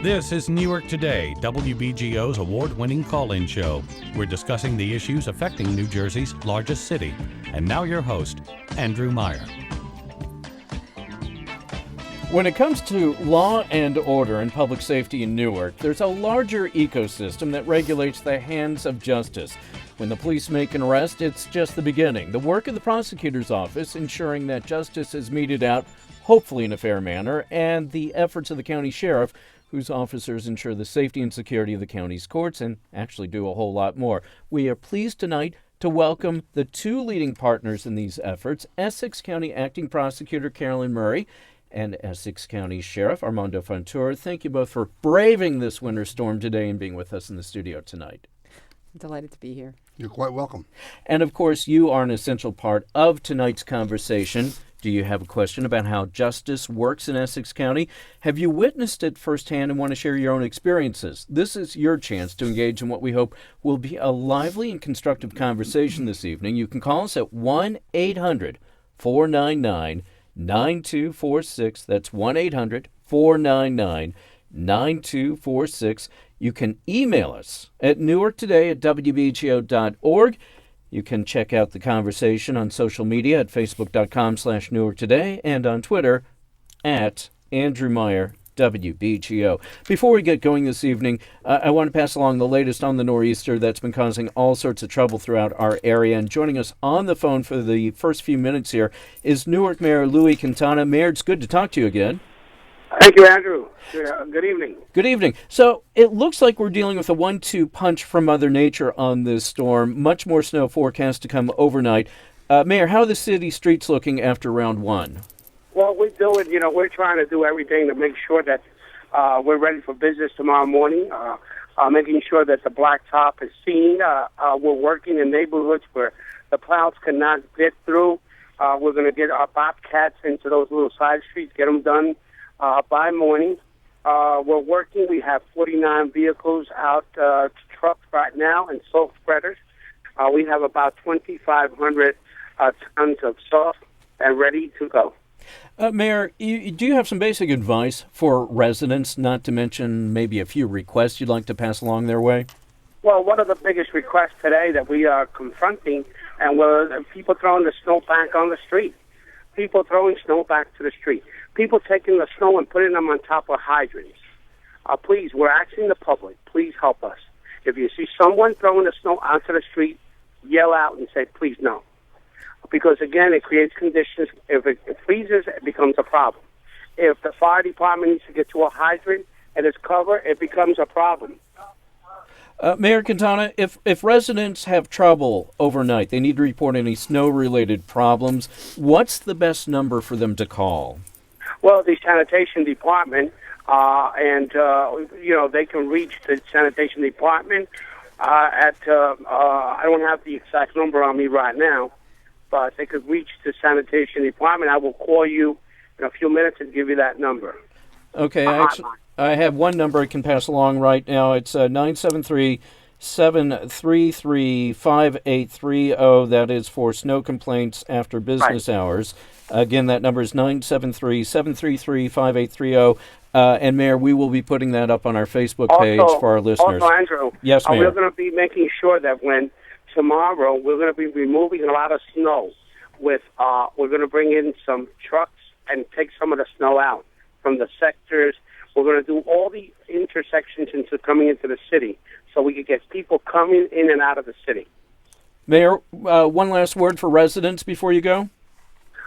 This is Newark Today, WBGO's award-winning call-in show. We're discussing the issues affecting New Jersey's largest city. And now your host, Andrew Meyer. When it comes to law and order and public safety in Newark, there's a larger ecosystem that regulates the hands of justice. When the police make an arrest, it's just the beginning. The work of the prosecutor's office ensuring that justice is meted out, hopefully in a fair manner, and the efforts of the county sheriff, whose officers ensure the safety and security of the county's courts and actually do a whole lot more. We are pleased tonight to welcome the two leading partners in these efforts, Essex County Acting Prosecutor Carolyn Murray and Essex County Sheriff Armando Fontoura. Thank you both for braving this winter storm today and being with us in the studio tonight. I'm delighted to be here. You're quite welcome. And of course, you are an essential part of tonight's conversation. Do you have a question about how justice works in Essex County? Have you witnessed it firsthand and want to share your own experiences? This is your chance to engage in what we hope will be a lively and constructive conversation this evening. You can call us at 1-800-499-9246. That's 1-800-499-9246. You can email us at newarktoday@wbgo.org. You can check out the conversation on social media at facebook.com/NewarkToday and on Twitter at Andrew Meyer WBGO. Before we get going this evening, I want to pass along the latest on the nor'easter that's been causing all sorts of trouble throughout our area. And joining us on the phone for the first few minutes here is Newark Mayor Louis Quintana. Mayor, it's good to talk to you again. Thank you, Andrew. Good evening. Good evening. So it looks like we're dealing with a 1-2 punch from Mother Nature on this storm. Much more snow forecast to come overnight. Mayor, how are the city streets looking after round one? Well, we're trying to do everything to make sure that we're ready for business tomorrow morning, making sure that the blacktop is seen. We're working in neighborhoods where the plows cannot get through. We're going to get our bobcats into those little side streets, get them done by morning. We're working. We have 49 vehicles out, trucks right now, and salt spreaders. We have about 2,500 tons of salt and ready to go. Mayor, do you have some basic advice for residents, not to mention maybe a few requests you'd like to pass along their way? Well, one of the biggest requests today that we are confronting and were people throwing the snow back on the street. People throwing snow back to the street. People taking the snow and putting them on top of hydrants. Please, we're asking the public, please help us. If you see someone throwing the snow onto the street, yell out and say, please no. Because, again, it creates conditions. If it freezes, it becomes a problem. If the fire department needs to get to a hydrant and it's covered, it becomes a problem. Mayor Quintana, if residents have trouble overnight, they need to report any snow-related problems, what's the best number for them to call? Well, the sanitation department, they can reach the sanitation department I don't have the exact number on me right now, but they could reach the sanitation department. I will call you in a few minutes and give you that number. Okay, I have one number I can pass along right now. It's 973-733-5830. That is for snow complaints after business hours. Again, that number is 973-733-5830. And Mayor, we will be putting that up on our Facebook page for our listeners. Also, Andrew, yes, Mayor. We're going to be making sure that when tomorrow we're going to be removing a lot of snow. We're going to bring in some trucks and take some of the snow out from the sectors. We're going to do all the intersections coming into the city so we can get people coming in and out of the city. Mayor, one last word for residents before you go.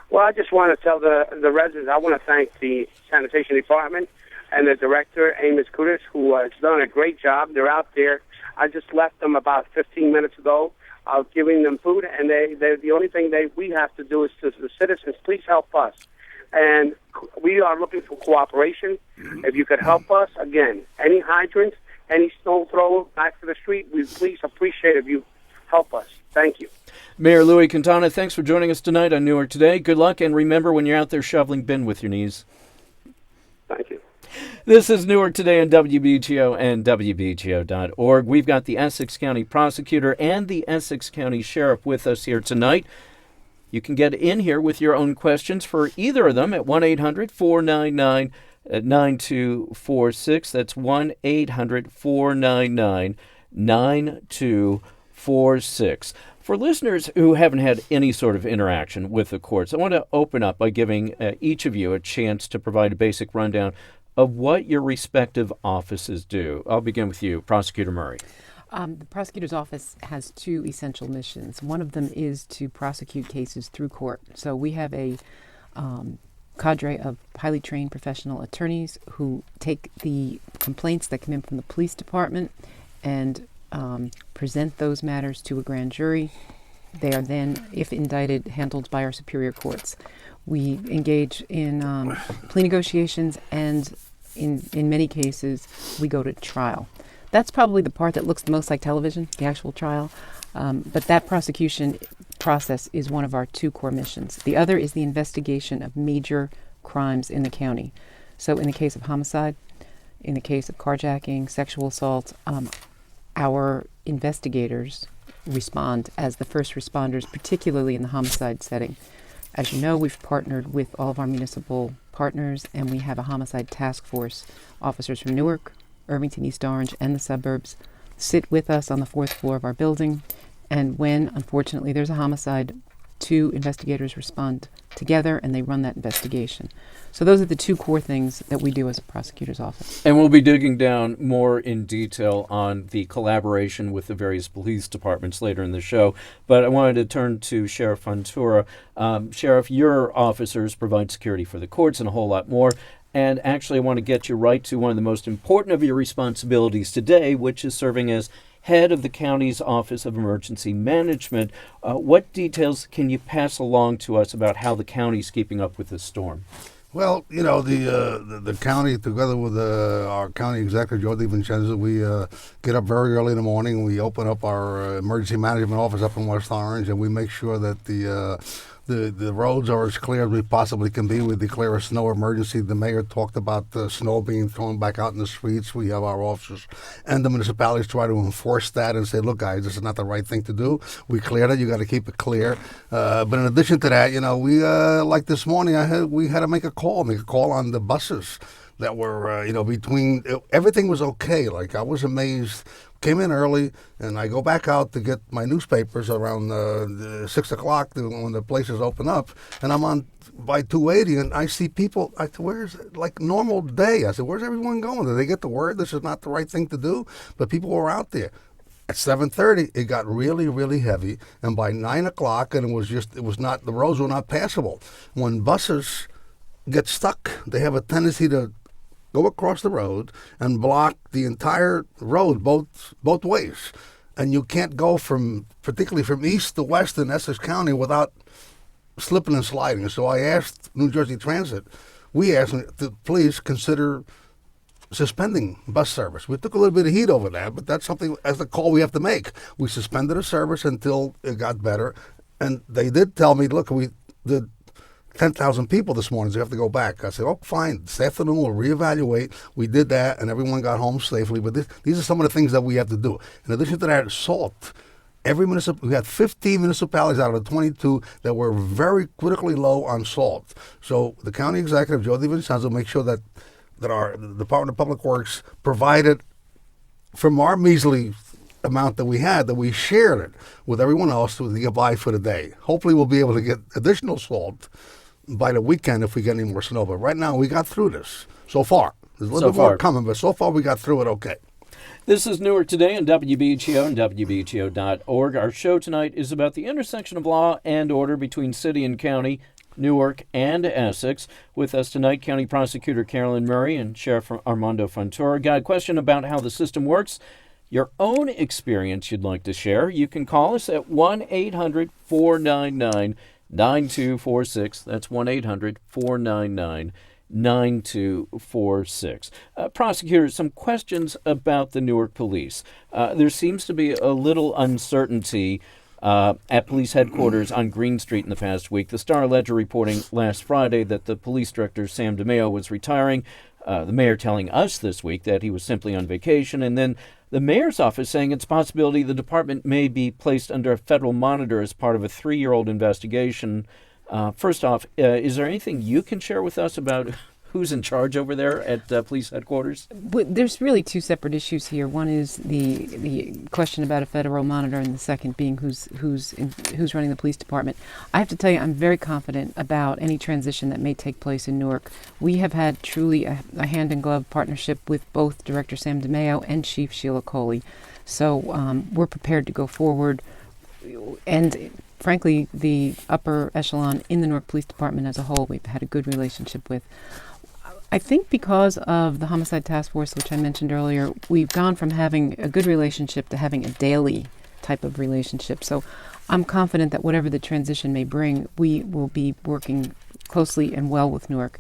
Well, I just want to tell the residents, I want to thank the sanitation department and the director, Amos Kudas, who has done a great job. They're out there. I just left them about 15 minutes ago, giving them food, and the only thing we have to do is to the citizens, please help us. And we are looking for cooperation. If you could help us, again, any hydrants, any snow throw back to the street, we please appreciate if you help us. Thank you. Mayor Louis Quintana, thanks for joining us tonight on Newark Today. Good luck, and remember when you're out there shoveling, bend with your knees. Thank you. This is Newark Today on WBGO and WBGO.org. We've got the Essex County Prosecutor and the Essex County Sheriff with us here tonight. You can get in here with your own questions for either of them at 1-800-499 at 9246. That's 1-800-499-9246. For listeners who haven't had any sort of interaction with the courts, I want to open up by giving each of you a chance to provide a basic rundown of what your respective offices do. I'll begin with you, Prosecutor Murray. The prosecutor's office has two essential missions. One of them is to prosecute cases through court. So we have a cadre of highly trained professional attorneys who take the complaints that come in from the police department and present those matters to a grand jury. They are then, if indicted, handled by our superior courts. We engage in plea negotiations, and in many cases, we go to trial. That's probably the part that looks the most like television, the actual trial. But that prosecution process is one of our two core missions. The other is the investigation of major crimes in the county. So in the case of homicide, in the case of carjacking, sexual assault, our investigators respond as the first responders, particularly in the homicide setting. As you know, we've partnered with all of our municipal partners, and we have a homicide task force. Officers from Newark, Irvington, East Orange, and the suburbs sit with us on the fourth floor of our building. And when, unfortunately, there's a homicide, two investigators respond together, and they run that investigation. So those are the two core things that we do as a prosecutor's office. And we'll be digging down more in detail on the collaboration with the various police departments later in the show. But I wanted to turn to Sheriff Fontoura. Sheriff, your officers provide security for the courts and a whole lot more. And actually, I want to get you right to one of the most important of your responsibilities today, which is serving as head of the county's Office of Emergency Management. What details can you pass along to us about how the county's keeping up with this storm? Well, you know, the county, together with our county executive, Joe DiVincenzo, we get up very early in the morning. We open up our emergency management office up in West Orange, and we make sure that the roads are as clear as we possibly can be. We declare a snow emergency. The mayor talked about the snow being thrown back out in the streets. We have our officers and the municipalities try to enforce that and say, look, guys, this is not the right thing to do. We cleared it. You got to keep it clear. But in addition to that, you know, we like this morning, we had to make a call on the buses that were, everything was okay. Like, I was amazed. Came in early, and I go back out to get my newspapers around 6 o'clock when the places open up, and I'm on by 280, and I see people. I said, where's, like, normal day? I said, where's everyone going? Did they get the word this is not the right thing to do? But people were out there. At 7:30, it got really, really heavy, and by 9 o'clock, and the roads were not passable. When buses get stuck, they have a tendency to go across the road and block the entire road both ways. And you can't go particularly from east to west in Essex County without slipping and sliding. So I asked New Jersey Transit, we asked them to please consider suspending bus service. We took a little bit of heat over that, but that's something as a call we have to make. We suspended a service until it got better. And they did tell me, look, the 10,000 people this morning, so you have to go back. I said, oh, fine. This afternoon we'll reevaluate. We did that, and everyone got home safely. But these are some of the things that we have to do. In addition to that, salt. We had 15 municipalities out of the 22 that were very critically low on salt. So the county executive, Joe DiVincenzo, makes sure that our Department of Public Works provided from our measly amount that we had, that we shared it with everyone else to get by for the day. Hopefully we'll be able to get additional salt by the weekend if we get any more snow. But right now we got through this so far. There's a little bit more coming, but so far we got through it okay. This is Newark Today on WBGO and WBGO.org. Our show tonight is about the intersection of law and order between city and county, Newark and Essex. With us tonight, County Prosecutor Carolyn Murray and Sheriff Armando Fontoura. Got a question about how the system works, your own experience you'd like to share, you can call us at 1-800-499-9246. That's 1-800-499-9246. Prosecutor, some questions about the Newark Police. There seems to be a little uncertainty at police headquarters on Green Street in the past week. The Star-Ledger reporting last Friday that the police director, Sam DeMeo, was retiring. The mayor telling us this week that he was simply on vacation. And then the mayor's office saying it's a possibility the department may be placed under a federal monitor as part of a 3-year-old investigation. First off, is there anything you can share with us about who's in charge over there at police headquarters? But there's really two separate issues here. One is the question about a federal monitor, and the second being who's running the police department. I have to tell you, I'm very confident about any transition that may take place in Newark. We have had truly a hand-in-glove partnership with both Director Sam DeMeo and Chief Sheila Coley. So we're prepared to go forward. And frankly, the upper echelon in the Newark Police Department as a whole, we've had a good relationship with. I think because of the Homicide Task Force, which I mentioned earlier, we've gone from having a good relationship to having a daily type of relationship. So I'm confident that whatever the transition may bring, we will be working closely and well with Newark.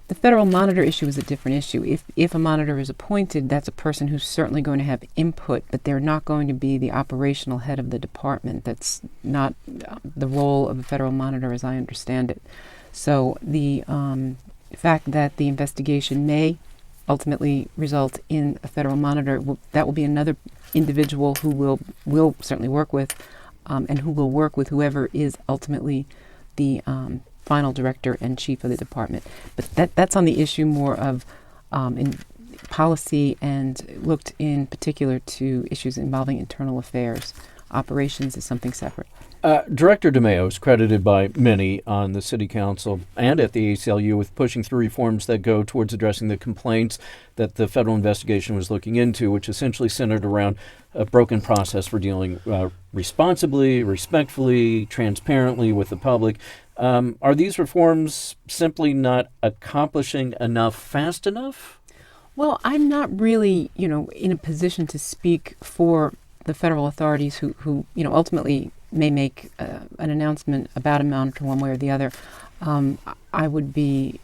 The federal monitor issue is a different issue. If a monitor is appointed, that's a person who's certainly going to have input, but they're not going to be the operational head of the department. That's not the role of a federal monitor as I understand it. So the fact that the investigation may ultimately result in a federal monitor, that will be another individual who will certainly work with and who will work with whoever is ultimately the final director and chief of the department. But that's on the issue more of in policy and looked in particular to issues involving internal affairs. Operations is something separate. Director DeMeo is credited by many on the City Council and at the ACLU with pushing through reforms that go towards addressing the complaints that the federal investigation was looking into, which essentially centered around a broken process for dealing responsibly, respectfully, transparently with the public. Are these reforms simply not accomplishing enough fast enough? Well, I'm not really, in a position to speak for the federal authorities who ultimately may make an announcement about a monitor one way or the other. I would be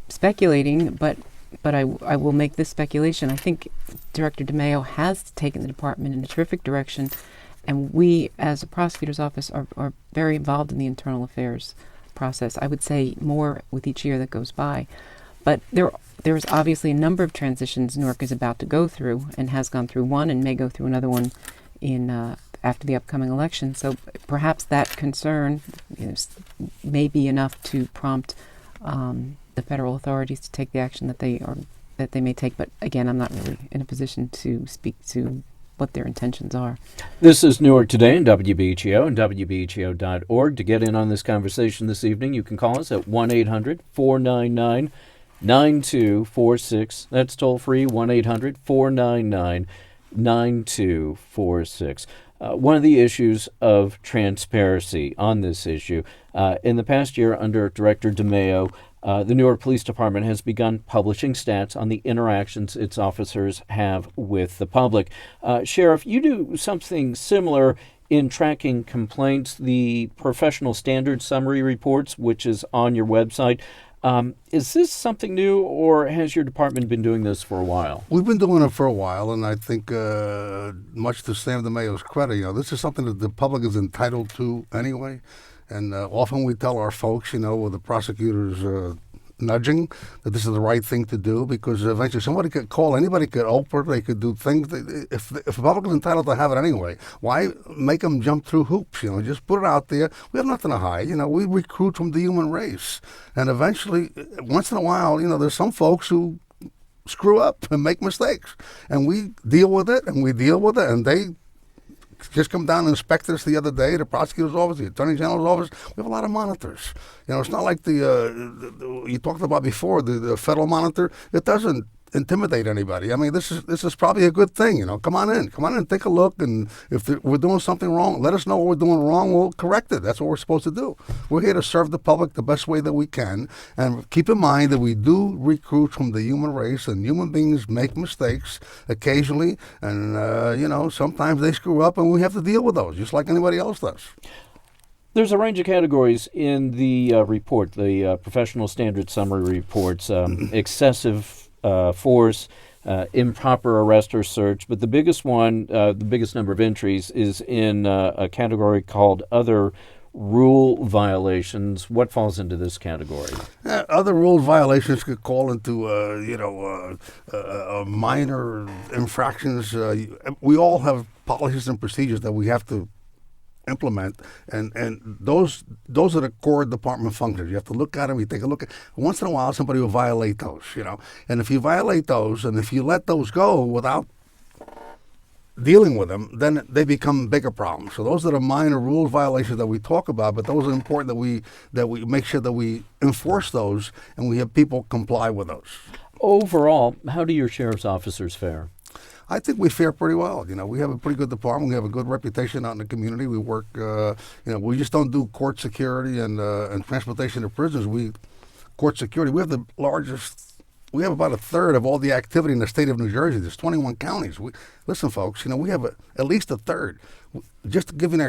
speculating, but I will make this speculation. I think Director DeMeo has taken the department in a terrific direction, and we, as a prosecutor's office, are very involved in the internal affairs process. I would say more with each year that goes by. But there's obviously a number of transitions Newark is about to go through and has gone through one and may go through another one in after the upcoming election. So perhaps that concern may be enough to prompt the federal authorities to take the action that they may take. But again, I'm not really in a position to speak to what their intentions are. This is Newark Today on WBGO and WBGO.org. To get in on this conversation this evening, you can call us at 1-800-499-9246. That's toll free, 1-800-499-9246. One of the issues of transparency on this issue, in the past year under Director DeMeo, the Newark Police Department has begun publishing stats on the interactions its officers have with the public. Sheriff, you do something similar in tracking complaints, the professional standards summary reports, which is on your website. Is this something new, or has your department been doing this for a while? We've been doing it for a while, and I think much to Sam DeMeo's credit, this is something that the public is entitled to anyway. And often we tell our folks, with the prosecutors nudging, that this is the right thing to do, because eventually somebody could call, anybody could open, they could do things. If the public is entitled to have it anyway, why make them jump through hoops? Just put it out there. We have nothing to hide. We recruit from the human race. And eventually, once in a while, there's some folks who screw up and make mistakes. And we deal with it, and and they just come down and inspected us the other day, the prosecutor's office, the attorney general's office. We have a lot of monitors. It's not like the you talked about before, the federal monitor. It doesn't intimidate anybody. I mean, this is probably a good thing. Come on in and take a look. And if we're doing something wrong, let us know what we're doing wrong. We'll correct it. That's what we're supposed to do. We're here to serve the public the best way that we can. And keep in mind that we do recruit from the human race, and human beings make mistakes occasionally. And, sometimes they screw up, and we have to deal with those, just like anybody else does. There's a range of categories in the report, the professional standards summary reports, excessive force, improper arrest or search, but the biggest one, the biggest number of entries, is in a category called other rule violations. What falls into this category? Other rule violations could call into minor infractions. We all have policies and procedures that we have to implement, and those are the core department functions. You have to look at them. You take a look at once in a while somebody will violate those, and if you violate those and if you let those go without dealing with them, then they become bigger problems. So those are the minor rules violations that we talk about, but those are important that we make sure that we enforce those and we have people comply with those. Overall, how do your sheriff's officers fare? I think we fare pretty well. We have a pretty good department. We have a good reputation out in the community. We work, we just don't do court security and transportation of prisoners. Court security. We have the largest. We have about a third of all the activity in the state of New Jersey. There's 21 counties. Listen, folks, we have at least a third. Just to give you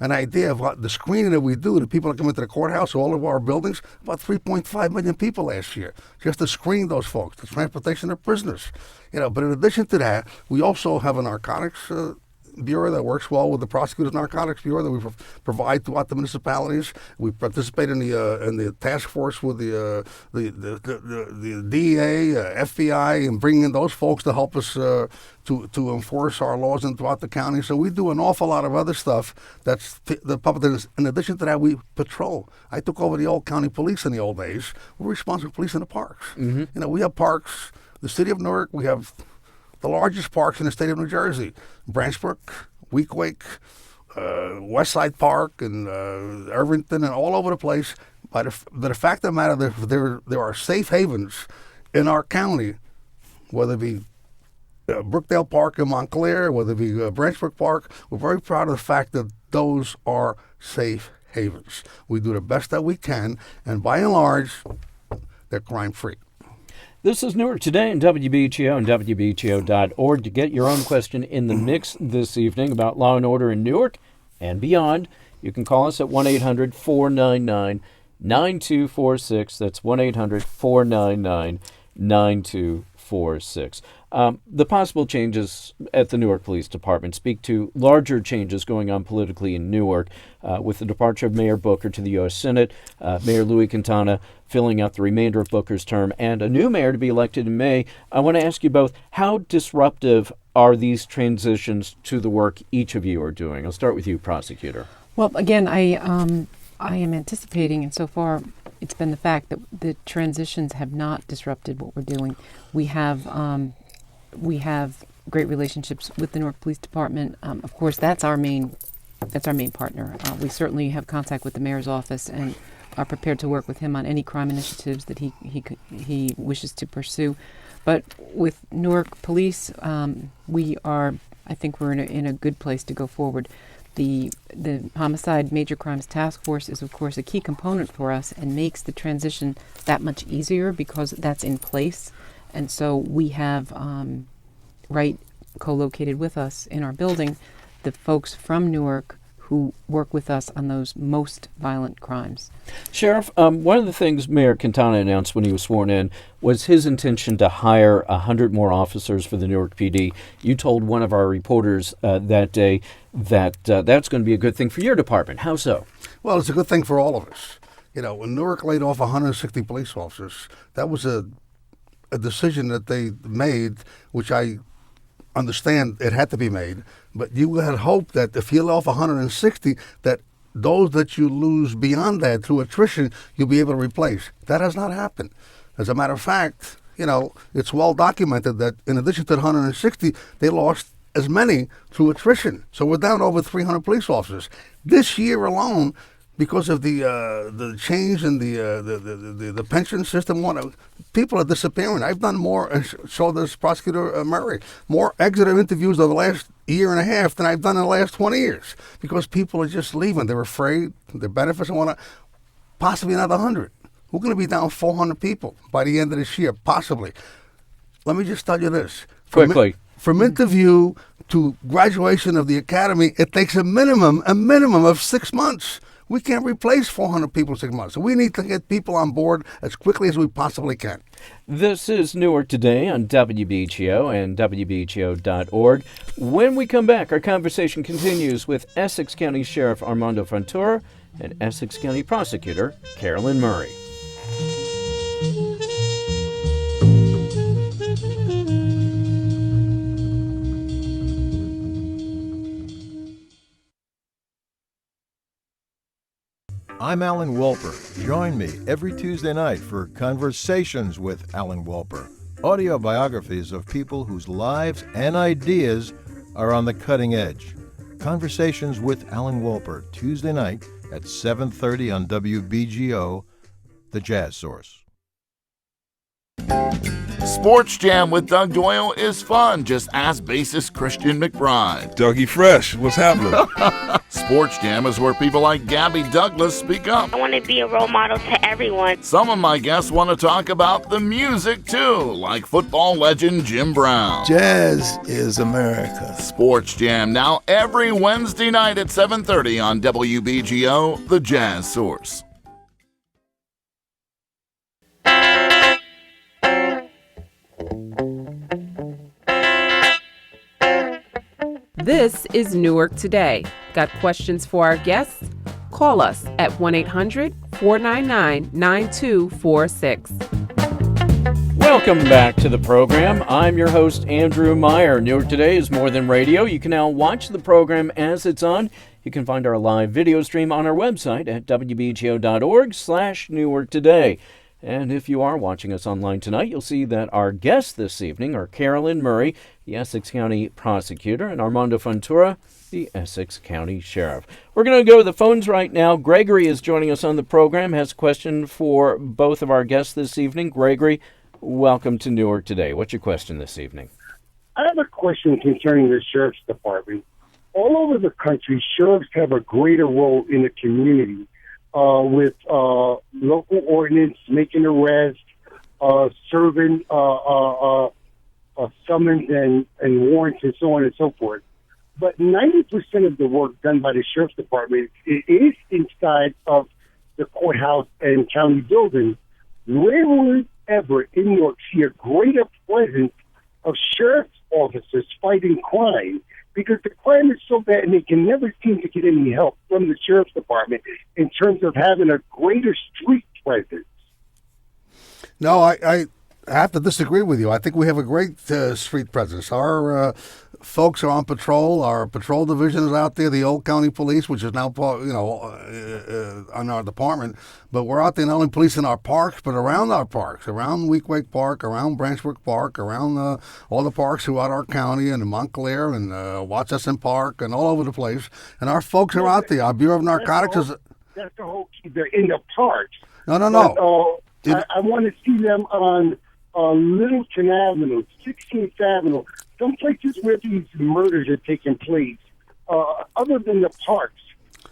an idea of what the screening that we do, the people that come into the courthouse, all of our buildings, about 3.5 million people last year, just to screen those folks, the transportation of prisoners. But in addition to that, we also have a narcotics bureau that works well with the Prosecutor's Narcotics Bureau that we provide throughout the municipalities. We participate in the task force with the DEA, FBI, and bringing in those folks to help us to enforce our laws throughout the county. So we do an awful lot of other stuff that's the public. In addition to that, we patrol. I took over the old county police in the old days. We're responsible for policing the parks. Mm-hmm. We have parks. The city of Newark, we have the largest parks in the state of New Jersey: Branchbrook, Weequahic, Westside Park, and Irvington, and all over the place. But the fact of the matter, there are safe havens in our county, whether it be Brookdale Park in Montclair, whether it be Branchbrook Park. We're very proud of the fact that those are safe havens. We do the best that we can, and by and large, they're crime-free. This is Newark Today on WBGO and WBGO.org. To get your own question in the mix this evening about law and order in Newark and beyond, you can call us at 1-800-499-9246. That's 1-800-499-9246. The possible changes at the Newark Police Department speak to larger changes going on politically in Newark, with the departure of Mayor Booker to the U.S. Senate, Mayor Louis Quintana filling out the remainder of Booker's term, and a new mayor to be elected in May. I want to ask you both, how disruptive are these transitions to the work each of you are doing? I'll start with you, Prosecutor. Well, again, I am anticipating, and so far it's been the fact that the transitions have not disrupted what we're doing. We have great relationships with the Newark Police Department. Of course, that's our main partner. We certainly have contact with the mayor's office and are prepared to work with him on any crime initiatives that he wishes to pursue. But with Newark Police, I think we're in a good place to go forward. The Homicide Major Crimes Task Force is, of course, a key component for us and makes the transition that much easier because that's in place. And so we have co-located with us in our building the folks from Newark who work with us on those most violent crimes. Sheriff, one of the things Mayor Quintana announced when he was sworn in was his intention to hire 100 more officers for the Newark PD. You told one of our reporters that day that that's going to be a good thing for your department. How so? Well, it's a good thing for all of us. When Newark laid off 160 police officers, that was a decision that they made, which I understand it had to be made, but you had hoped that if you let off 160, that those that you lose beyond that through attrition, you'll be able to replace. That has not happened. As a matter of fact, it's well documented that in addition to the 160, they lost as many through attrition. So we're down over 300 police officers. This year alone, because of the change in the pension system, people are disappearing. I've done more, and so does Prosecutor Murray, more executive interviews over the last year and a half than I've done in the last 20 years because people are just leaving. They're afraid, their benefits, and want to possibly another 100. We're going to be down 400 people by the end of this year, possibly. Let me just tell you this. Quickly. From interview to graduation of the academy, it takes a minimum of 6 months. We can't replace 400 people in 6 months. So we need to get people on board as quickly as we possibly can. This is Newark Today on WBGO and WBGO.org. When we come back, our conversation continues with Essex County Sheriff Armando Fontoura and Essex County Prosecutor Carolyn Murray. I'm Alan Wolper. Join me every Tuesday night for Conversations with Alan Wolper, audio biographies of people whose lives and ideas are on the cutting edge. Conversations with Alan Wolper, Tuesday night at 7:30 on WBGO, the Jazz Source. Sports Jam with Doug Doyle is fun. Just ask bassist Christian McBride. Dougie Fresh, what's happening? Sports Jam is where people like Gabby Douglas speak up. I want to be a role model to everyone. Some of my guests want to talk about the music too, like football legend Jim Brown. Jazz is America. Sports Jam now every Wednesday night at 7:30 on WBGO, the Jazz Source. This is Newark Today. Got questions for our guests? Call us at 1-800-499-9246. Welcome back to the program. I'm your host, Andrew Meyer. Newark Today is more than radio. You can now watch the program as it's on. You can find our live video stream on our website at wbgo.org/Newark Today. And if you are watching us online tonight, you'll see that our guests this evening are Carolyn Murray, the Essex County Prosecutor, and Armando Fontoura, the Essex County Sheriff. We're going to go to the phones right now. Gregory is joining us on the program, has a question for both of our guests this evening. Gregory, welcome to Newark Today. What's your question this evening? I have a question concerning the Sheriff's Department. All over the country, sheriffs have a greater role in the community. With local ordinance, making arrests, serving summons and warrants and so on and so forth. But 90% of the work done by the Sheriff's Department is inside of the courthouse and county building. Where would ever in New York see a greater presence of sheriff's officers fighting crime? Because the crime is so bad and they can never seem to get any help from the Sheriff's Department in terms of having a greater street presence. No, I have to disagree with you. I think we have a great street presence. Our folks are on patrol. Our patrol division is out there, the Old County Police, which is now on our department. But we're out there not only policing our parks, but around our parks, around Weequahic Park, around Branchbrook Park, around all the parks throughout our county, and in Montclair and Watchesson Park, and all over the place. And our folks are out there. Our Bureau of Narcotics is... That's the whole key. They're in the parks. No. But, I want to see them on Littleton Avenue, 16th Avenue, some places where these murders are taking place, other than the parks.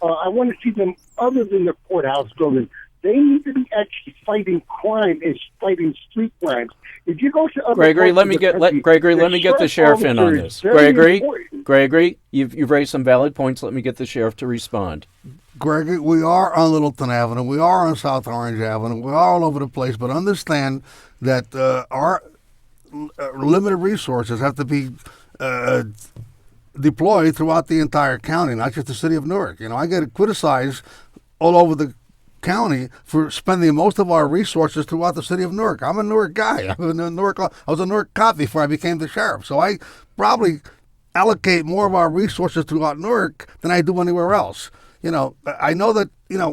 I want to see them other than the courthouse building. They need to be actually fighting crime and fighting street crimes. If you go to other Gregory, let me get the sheriff in on this. Gregory, you've raised some valid points. Let me get the sheriff to respond. Gregory, we are on Littleton Avenue. We are on South Orange Avenue. We are all over the place. But understand that our limited resources have to be deployed throughout the entire county, not just the city of Newark. I get criticized all over the county for spending most of our resources throughout the city of Newark. I'm a Newark guy. I was a Newark cop before I became the sheriff. So I probably allocate more of our resources throughout Newark than I do anywhere else. I know that,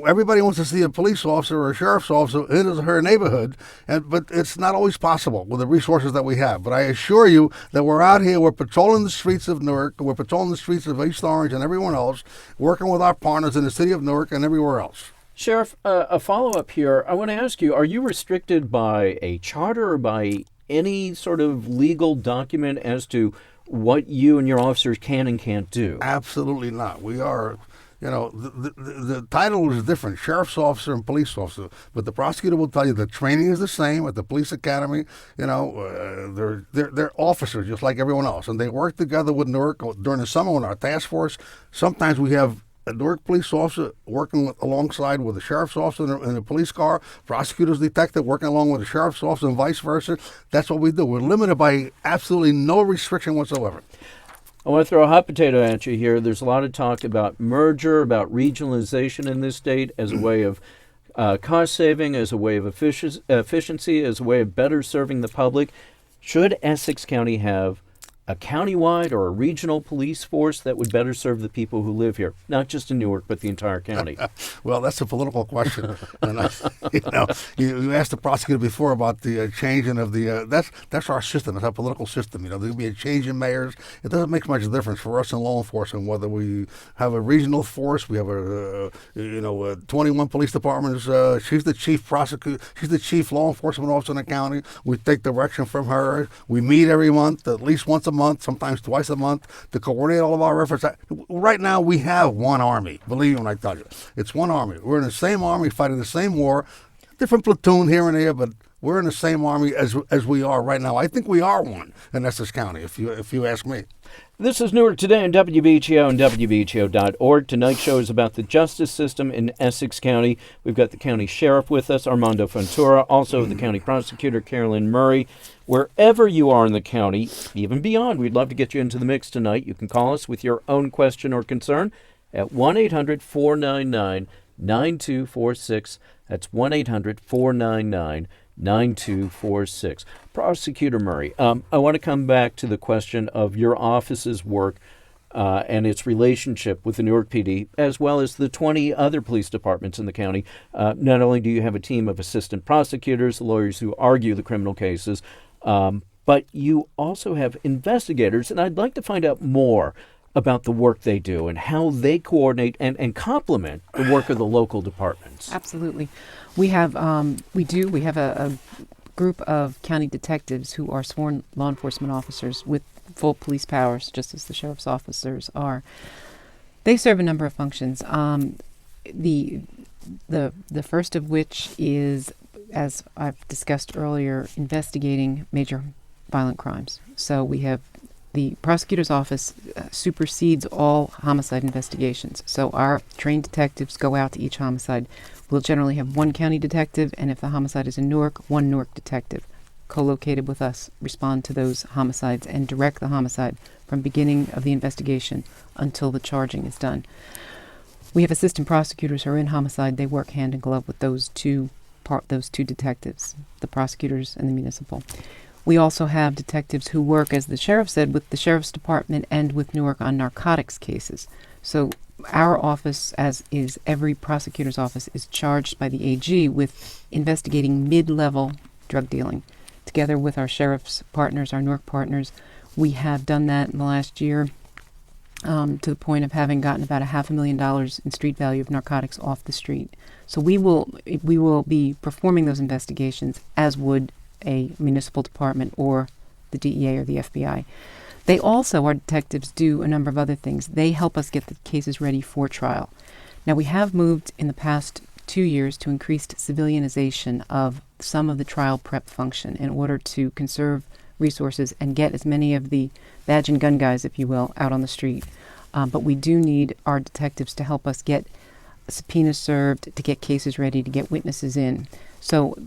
everybody wants to see a police officer or a sheriff's officer in his or her neighborhood, but it's not always possible with the resources that we have. But I assure you that we're out here, we're patrolling the streets of Newark, we're patrolling the streets of East Orange and everyone else, working with our partners in the city of Newark and everywhere else. Sheriff, a follow-up here. I want to ask you, are you restricted by a charter or by any sort of legal document as to what you and your officers can and can't do? Absolutely not. We are... the title is different, sheriff's officer and police officer, but the prosecutor will tell you the training is the same at the police academy. They're officers just like everyone else, and they work together with Newark during the summer with our task force. Sometimes we have a Newark police officer working alongside with the sheriff's officer in a police car, prosecutor's detective working along with the sheriff's officer, and vice versa. That's what we do. We're limited by absolutely no restriction whatsoever. I want to throw a hot potato at you here. There's a lot of talk about merger, about regionalization in this state as a way of cost saving, as a way of efficiency, as a way of better serving the public. Should Essex County have a countywide or a regional police force that would better serve the people who live here, not just in Newark, but the entire county? Well, that's a political question. And, you asked the prosecutor before about the changing of the. That's our system. It's our political system. There'll be a change in mayors. It doesn't make much difference for us in law enforcement whether we have a regional force. We have 21 police departments. She's the chief prosecutor. She's the chief law enforcement officer in the county. We take direction from her. We meet every month, at least once a month, sometimes twice a month, to coordinate all of our efforts. Right now, we have one army. Believe me when I tell you, it's one army. We're in the same army, fighting the same war, different platoon here and there, but we're in the same army as we are right now. I think we are one in Essex County, if you ask me. This is Newark Today on WBGO and WBGO.org. Tonight's show is about the justice system in Essex County. We've got the county sheriff with us, Armando Fontoura, also the county prosecutor, Carolyn Murray. Wherever you are in the county, even beyond, we'd love to get you into the mix tonight. You can call us with your own question or concern at 1-800-499-9246. That's 1-800-499-9246. Prosecutor Murray, I want to come back to the question of your office's work and its relationship with the Newark PD, as well as the 20 other police departments in the county. Not only do you have a team of assistant prosecutors, lawyers who argue the criminal cases, but you also have investigators, and I'd like to find out more about the work they do and how they coordinate and complement the work of the local departments. Absolutely. We have a group of county detectives who are sworn law enforcement officers with full police powers, just as the sheriff's officers are. They serve a number of functions. The first of which is, as I've discussed earlier, investigating major violent crimes. So we have the prosecutor's office supersedes all homicide investigations. So our trained detectives go out to each homicide. We'll generally have one county detective, and if the homicide is in Newark, one Newark detective co-located with us, respond to those homicides and direct the homicide from beginning of the investigation until the charging is done. We have assistant prosecutors who are in homicide. They work hand in glove with those two detectives, the prosecutors and the municipal. We also have detectives who work, as the sheriff said, with the sheriff's department and with Newark on narcotics cases. So our office, as is every prosecutor's office, is charged by the AG with investigating mid-level drug dealing. Together with our sheriff's partners, our Newark partners, we have done that in the last year to the point of having gotten about $500,000 in street value of narcotics off the street. So we will be performing those investigations as would a municipal department or the DEA or the FBI. They also, our detectives, do a number of other things. They help us get the cases ready for trial. Now, we have moved in the past 2 years to increased civilianization of some of the trial prep function in order to conserve resources and get as many of the badge and gun guys, if you will, out on the street. But we do need our detectives to help us get subpoenas served, to get cases ready, to get witnesses in. So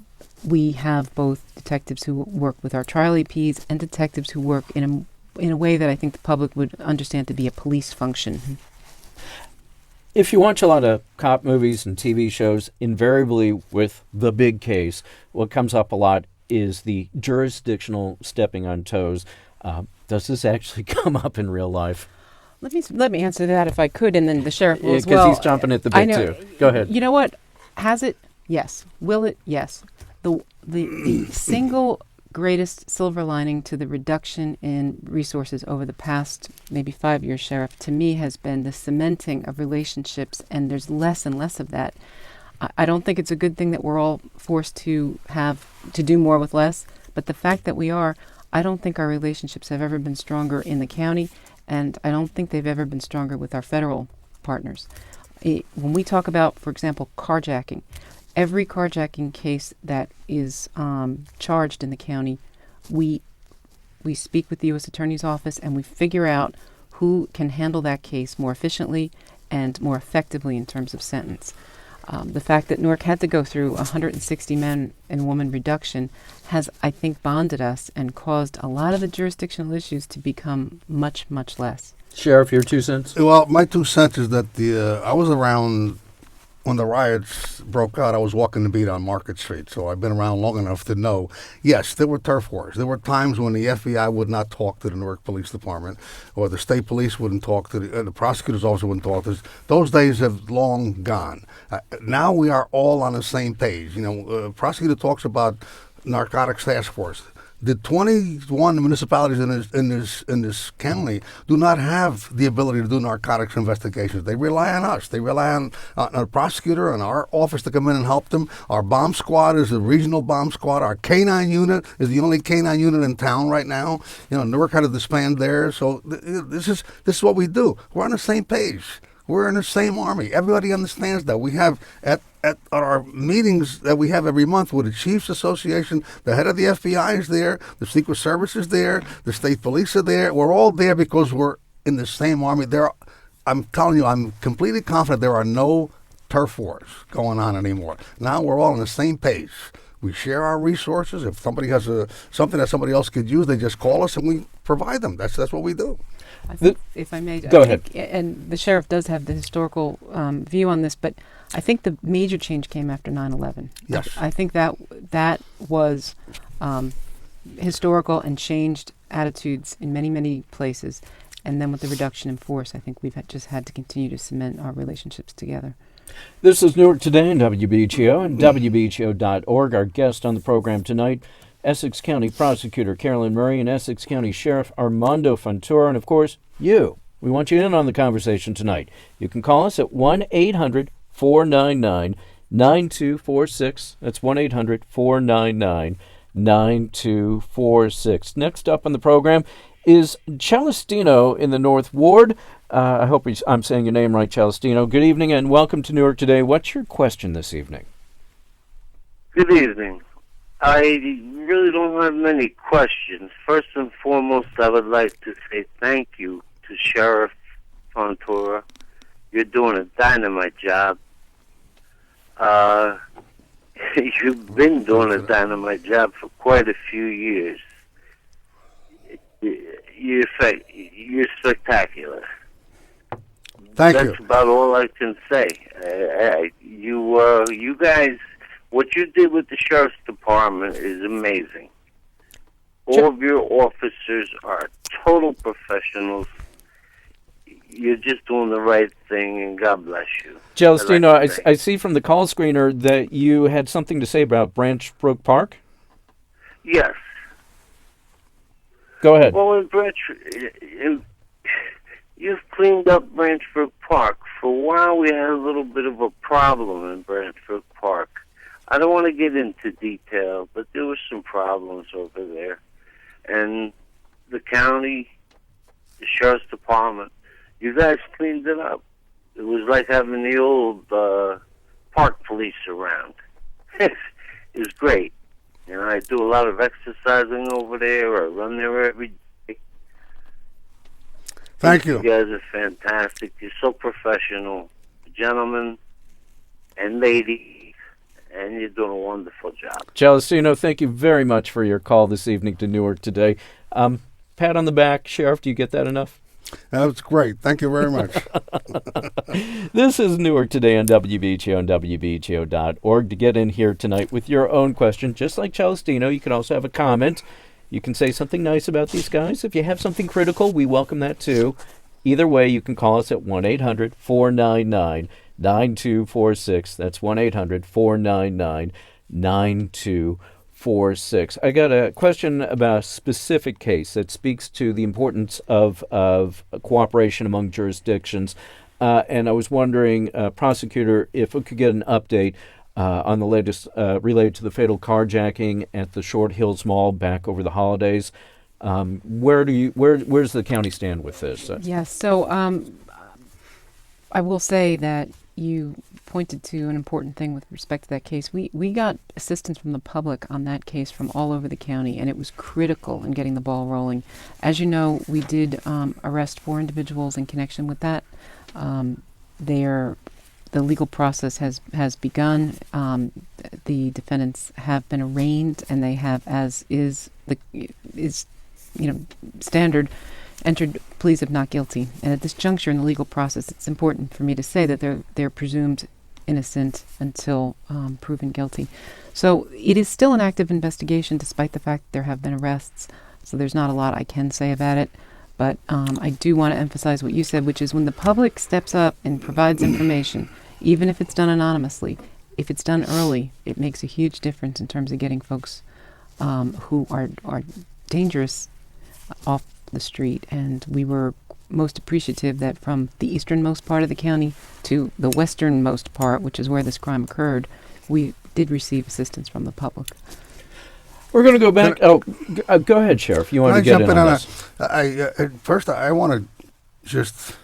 we have both detectives who work with our trial APs and detectives who work in a way that I think the public would understand to be a police function. If you watch a lot of cop movies and TV shows, invariably with the big case, what comes up a lot is the jurisdictional stepping on toes. Does this actually come up in real life? Let me answer that if I could, and then the sheriff will as well. Because he's chomping at the bit too. Go ahead. You know what? Has it? Yes. Will it? Yes. The single greatest silver lining to the reduction in resources over the past maybe 5 years, Sheriff, to me has been the cementing of relationships, and there's less and less of that. I don't think it's a good thing that we're all forced to have to do more with less, but the fact that we are, I don't think our relationships have ever been stronger in the county, and I don't think they've ever been stronger with our federal partners. When we talk about, for example, carjacking, every carjacking case that is charged in the county, we speak with the U.S. Attorney's Office and we figure out who can handle that case more efficiently and more effectively in terms of sentence. The fact that Newark had to go through 160 men and woman reduction has, I think, bonded us and caused a lot of the jurisdictional issues to become much, much less. Sheriff, your 2 cents? Well, my 2 cents is that I was around when the riots broke out, I was walking the beat on Market Street, so I've been around long enough to know, yes, there were turf wars. There were times when the FBI would not talk to the Newark Police Department, or the state police wouldn't talk to the prosecutor's office wouldn't talk to us. Those days have long gone. Now we are all on the same page. Prosecutor talks about narcotics task force. The 21 municipalities in this county do not have the ability to do narcotics investigations. They rely on us. They rely on a prosecutor and our office to come in and help them. Our bomb squad is a regional bomb squad. Our K-9 unit is the only K-9 unit in town right now. Newark had to disband there. So this is what we do. We're on the same page. We're in the same army. Everybody understands that. We have at our meetings that we have every month with the Chiefs Association, the head of the FBI is there, the Secret Service is there, the state police are there. We're all there because we're in the same army. I'm telling you, I'm completely confident there are no turf wars going on anymore. Now we're all on the same page. We share our resources. If somebody has something that somebody else could use, they just call us and we provide them. That's what we do. I think, if I may, go ahead. And the sheriff does have the historical view on this, but I think the major change came after 9/11. Yes. I think that was historical and changed attitudes in many, many places. And then with the reduction in force, I think we've just had to continue to cement our relationships together. This is Newark Today on WBGO and WBGO.org. Our guest on the program tonight, Essex County Prosecutor Carolyn Murray and Essex County Sheriff Armando Fontoura, and of course, you. We want you in on the conversation tonight. You can call us at 1-800-499-9246. That's 1-800-499-9246. Next up on the program is Celestino in the North Ward. I hope I'm saying your name right, Celestino. Good evening and welcome to Newark Today. What's your question this evening? Good evening. I really don't have many questions. First and foremost, I would like to say thank you to Sheriff Fontoura. You're doing a dynamite job. You've been doing a dynamite job for quite a few years. You're spectacular. Thank you. That's about all I can say. You guys, what you did with the Sheriff's Department is amazing. All of your officers are total professionals. You're just doing the right thing, and God bless you. Celestino, I see from the call screener that you had something to say about Branch Brook Park? Yes. Go ahead. Well, you've cleaned up Branch Brook Park. For a while, we had a little bit of a problem in Branch Brook Park. I don't want to get into detail, but there were some problems over there. And the county, the Sheriff's Department, you guys cleaned it up. It was like having the old park police around. It was great. I do a lot of exercising over there. I run there every day. Thank you. You guys are fantastic. You're so professional, gentlemen and ladies, and you're doing a wonderful job. Celestino, thank you very much for your call this evening to Newark Today. Pat on the back, Sheriff, do you get that enough? That's great. Thank you very much. This is Newark Today on WBGO and WBGO.org. To get in here tonight with your own question, just like Celestino, you can also have a comment. You can say something nice about these guys. If you have something critical, we welcome that too. Either way, you can call us at 1-800-499-9246. That's 1-800-499-9246. I got a question about a specific case that speaks to the importance of cooperation among jurisdictions. And I was wondering, Prosecutor, if we could get an update on the latest related to the fatal carjacking at the Short Hills Mall back over the holidays. Where's the county stand with this? Yes, so I will say that you pointed to an important thing with respect to that case. We got assistance from the public on that case from all over the county, and it was critical in getting the ball rolling. As you know, we did arrest 4 individuals in connection with that. The legal process has begun. The defendants have been arraigned, and they have, as is standard, entered pleas of not guilty. And at this juncture in the legal process, it's important for me to say that they're presumed innocent until proven guilty. So it is still an active investigation, despite the fact that there have been arrests. So there's not a lot I can say about it. But I do want to emphasize what you said, which is when the public steps up and provides information, even if it's done anonymously, if it's done early, it makes a huge difference in terms of getting folks who are dangerous off the street. And we were most appreciative that from the easternmost part of the county to the westernmost part, which is where this crime occurred, we did receive assistance from the public. We're going to go back. Go ahead, Sheriff. You want to get in on this? First, I want to just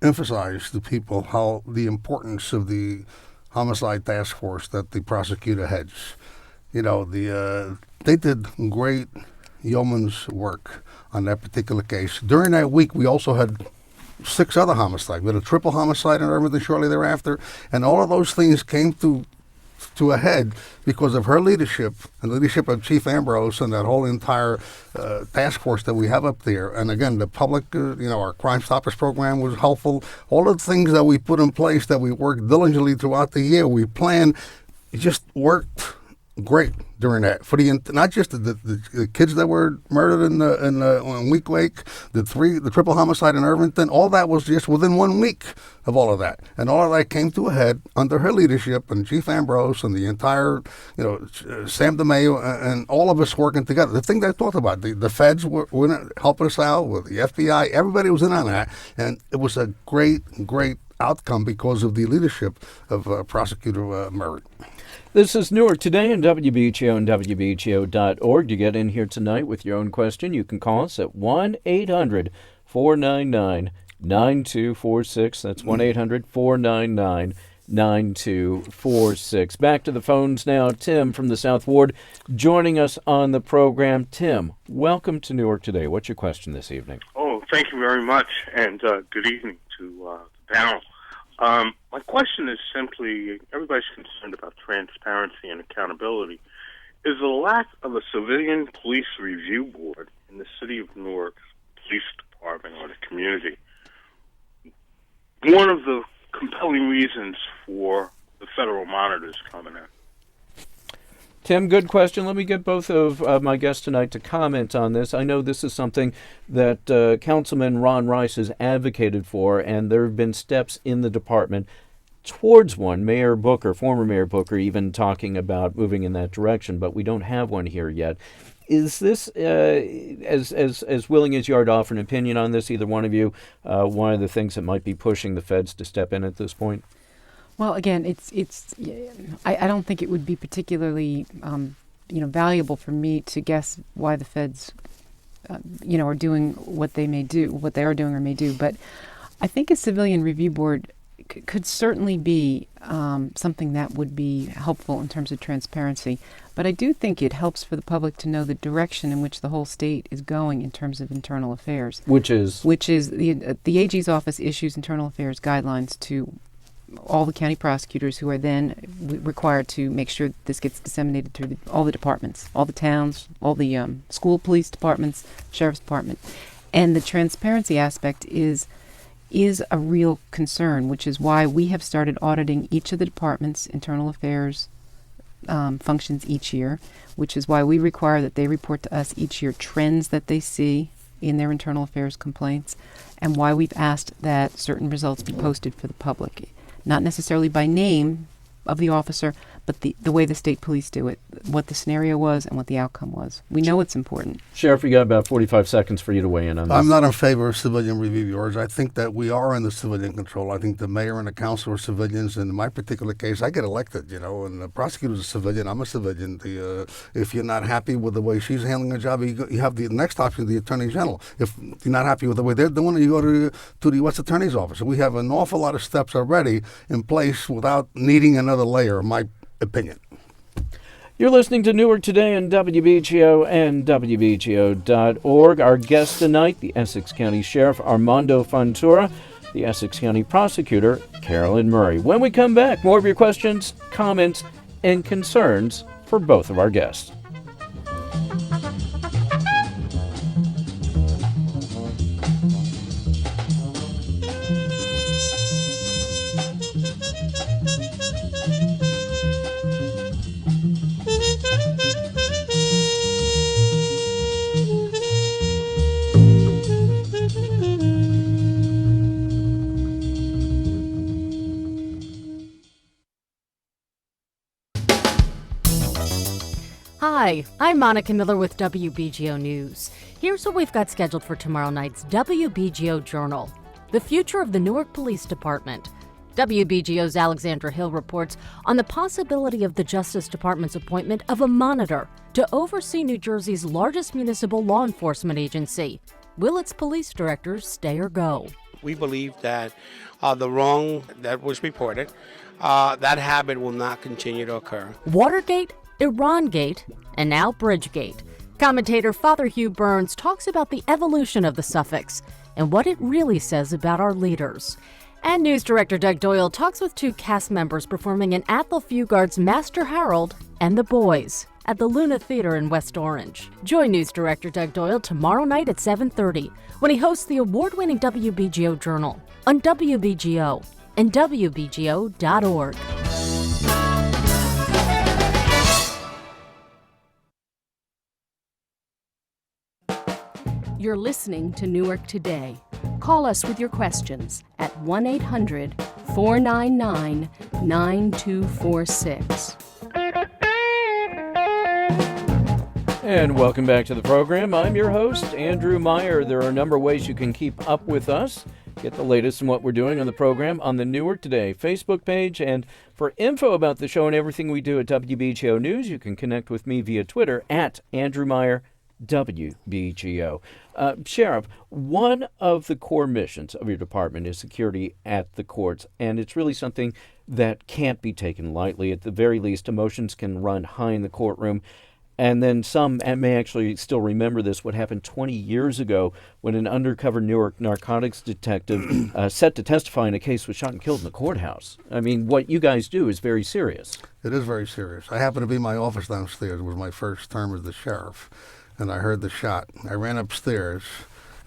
emphasize to people how the importance of the homicide task force that the prosecutor heads. You know, they did great yeoman's work on that particular case. During that week, we also had 6 other homicides. We had a triple homicide and everything shortly thereafter, and all of those things came to a head because of her leadership and the leadership of Chief Ambrose and that whole entire task force that we have up there. And again, the public, our Crime Stoppers program was helpful. All of the things that we put in place that we worked diligently throughout the year, we planned, it just worked great during that. For not just the kids that were murdered on Week Lake, the triple homicide in Irvington, all that was just within 1 week of all of that. And all of that came to a head under her leadership and Chief Ambrose and the entire, Sam DeMayo and all of us working together. The thing that I talked about, the feds were helping us out with the FBI. Everybody was in on that. And it was a great outcome because of the leadership of Prosecutor Murray. This is Newark Today on WBGO and WBGO.org. To get in here tonight with your own question, you can call us at 1-800-499-9246. That's 1-800-499-9246. Back to the phones now. Tim from the South Ward joining us on the program. Tim, welcome to Newark Today. What's your question this evening? Oh, thank you very much, and good evening to the panel. My question is simply, everybody's concerned about transparency and accountability. Is the lack of a civilian police review board in the city of Newark Police Department or the community one of the compelling reasons for the federal monitors coming in? Tim, good question. Let me get both of my guests tonight to comment on this. I know this is something that Councilman Ron Rice has advocated for, and there have been steps in the department towards one. Mayor Booker, former Mayor Booker, even talking about moving in that direction, but we don't have one here yet. Is this, as willing as you are to offer an opinion on this, either one of you, one of the things that might be pushing the feds to step in at this point? Well, again, I don't think it would be particularly, valuable for me to guess why the feds, are doing what they are doing or may do. But I think a civilian review board could certainly be something that would be helpful in terms of transparency. But I do think it helps for the public to know the direction in which the whole state is going in terms of internal affairs. Which is the AG's office issues internal affairs guidelines to all the county prosecutors, who are then required to make sure that this gets disseminated through all the departments, all the towns, all the school police departments, sheriff's department. And the transparency aspect is a real concern, which is why we have started auditing each of the departments' internal affairs functions each year, which is why we require that they report to us each year trends that they see in their internal affairs complaints, and why we've asked that certain results be posted for the public. Not necessarily by name of the officer, but the way the state police do it, what the scenario was and what the outcome was. We know it's important. Sheriff, we got about 45 seconds for you to weigh in on this. I'm not in favor of civilian review boards. I think that we are in the civilian control. I think the mayor and the council are civilians. In my particular case, I get elected, and the prosecutor's a civilian. I'm a civilian. If you're not happy with the way she's handling her job, you have the next option, the attorney general. If you're not happy with the way they're doing it, you go to the U.S. Attorney's Office. We have an awful lot of steps already in place without needing another layer, in my opinion. You're listening to Newark Today on WBGO and WBGO.org. Our guest tonight, the Essex County Sheriff Armando Fontoura, the Essex County Prosecutor Carolyn Murray. When we come back, more of your questions, comments, and concerns for both of our guests. Hi, I'm Monica Miller with WBGO News. Here's what we've got scheduled for tomorrow night's WBGO Journal: the future of the Newark Police Department. WBGO's Alexandra Hill reports on the possibility of the Justice Department's appointment of a monitor to oversee New Jersey's largest municipal law enforcement agency. Will its police directors stay or go? We believe that the wrong that was reported, that habit will not continue to occur. Watergate, Irangate, and now Bridgegate. Commentator Father Hugh Burns talks about the evolution of the suffix and what it really says about our leaders. And News Director Doug Doyle talks with two cast members performing in Athol Fugard's Master Harold and the Boys at the Luna Theater in West Orange. Join News Director Doug Doyle tomorrow night at 7:30 when he hosts the award-winning WBGO Journal on WBGO and WBGO.org. You're listening to Newark Today. Call us with your questions at 1-800-499-9246. And welcome back to the program. I'm your host, Andrew Meyer. There are a number of ways you can keep up with us. Get the latest in what we're doing on the program on the Newark Today Facebook page. And for info about the show and everything we do at WBGO News, you can connect with me via Twitter at Andrew Meyer WBGO. Sheriff, one of the core missions of your department is security at the courts, and it's really something that can't be taken lightly. At the very least, emotions can run high in the courtroom, and then some may actually still remember this, what happened 20 years ago when an undercover Newark narcotics detective set to testify in a case was shot and killed in the courthouse. I mean, what you guys do is very serious. It is very serious. I happened to be in my office downstairs. It was my first term as the sheriff. And I heard the shot. I ran upstairs,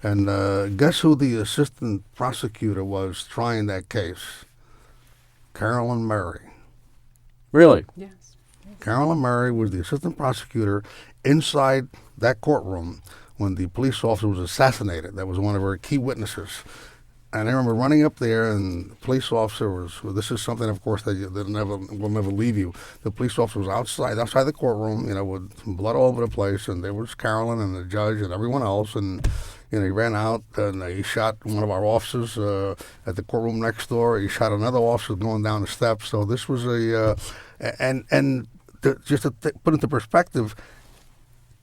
and guess who the assistant prosecutor was trying that case? Carolyn Murray. Really? Yes. Carolyn Murray was the assistant prosecutor inside that courtroom when the police officer was assassinated. That was one of her key witnesses. And I remember running up there, and the police officer was, well, this is something, of course, that will never leave you. The police officer was outside the courtroom, with blood all over the place, and there was Carolyn and the judge and everyone else, and, he ran out, and he shot one of our officers at the courtroom next door. He shot another officer going down the steps. So this was just to put into perspective,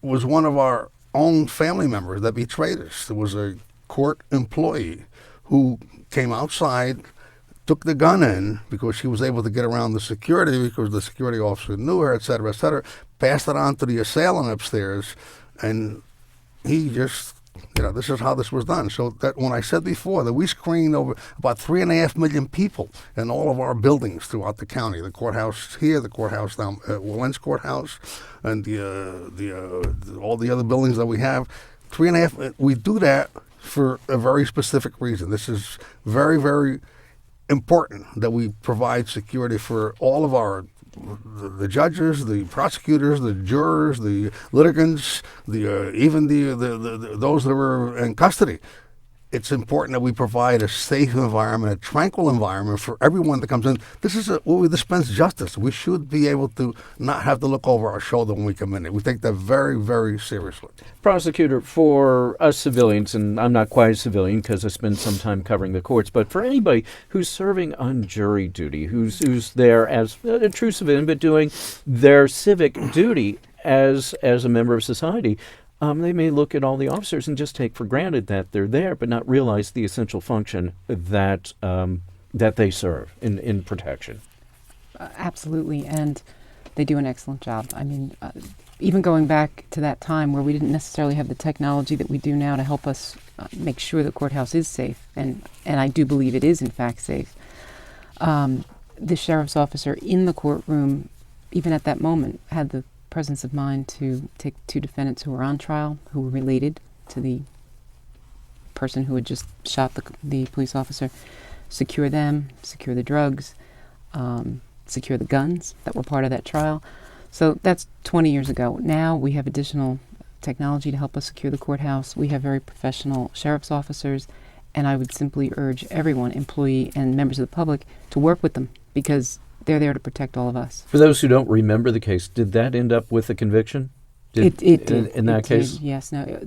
was one of our own family members that betrayed us. There was a court employee who came outside, took the gun in because she was able to get around the security because the security officer knew her, et cetera, passed it on to the assailant upstairs, and he just, this is how this was done. So that when I said before that we screened over about 3.5 million people in all of our buildings throughout the county, the courthouse here, the courthouse down at Willen's Courthouse, and all the other buildings that we have, 3.5, we do that for a very specific reason. This is very, very important that we provide security for all of the judges, the prosecutors, the jurors, the litigants, even those that were in custody. It's important that we provide a safe environment, a tranquil environment for everyone that comes in. This is where we dispense justice. We should be able to not have to look over our shoulder when we come in. We take that very, very seriously. Prosecutor, for us civilians, and I'm not quite a civilian because I spend some time covering the courts, but for anybody who's serving on jury duty, who's there as a true civilian but doing their civic duty as a member of society, they may look at all the officers and just take for granted that they're there, but not realize the essential function that they serve in protection. Absolutely, and they do an excellent job. I mean, even going back to that time where we didn't necessarily have the technology that we do now to help us make sure the courthouse is safe, and I do believe it is in fact safe. The sheriff's officer in the courtroom, even at that moment, had the presence of mind to take two defendants who were on trial, who were related to the person who had just shot the police officer, secure them, secure the drugs, secure the guns that were part of that trial. So that's 20 years ago. Now we have additional technology to help us secure the courthouse. We have very professional sheriff's officers, and I would simply urge everyone, employee and members of the public, to work with them, because they're there to protect all of us. For those who don't remember the case, did that end up with a conviction? It did. In that case? Yes. No.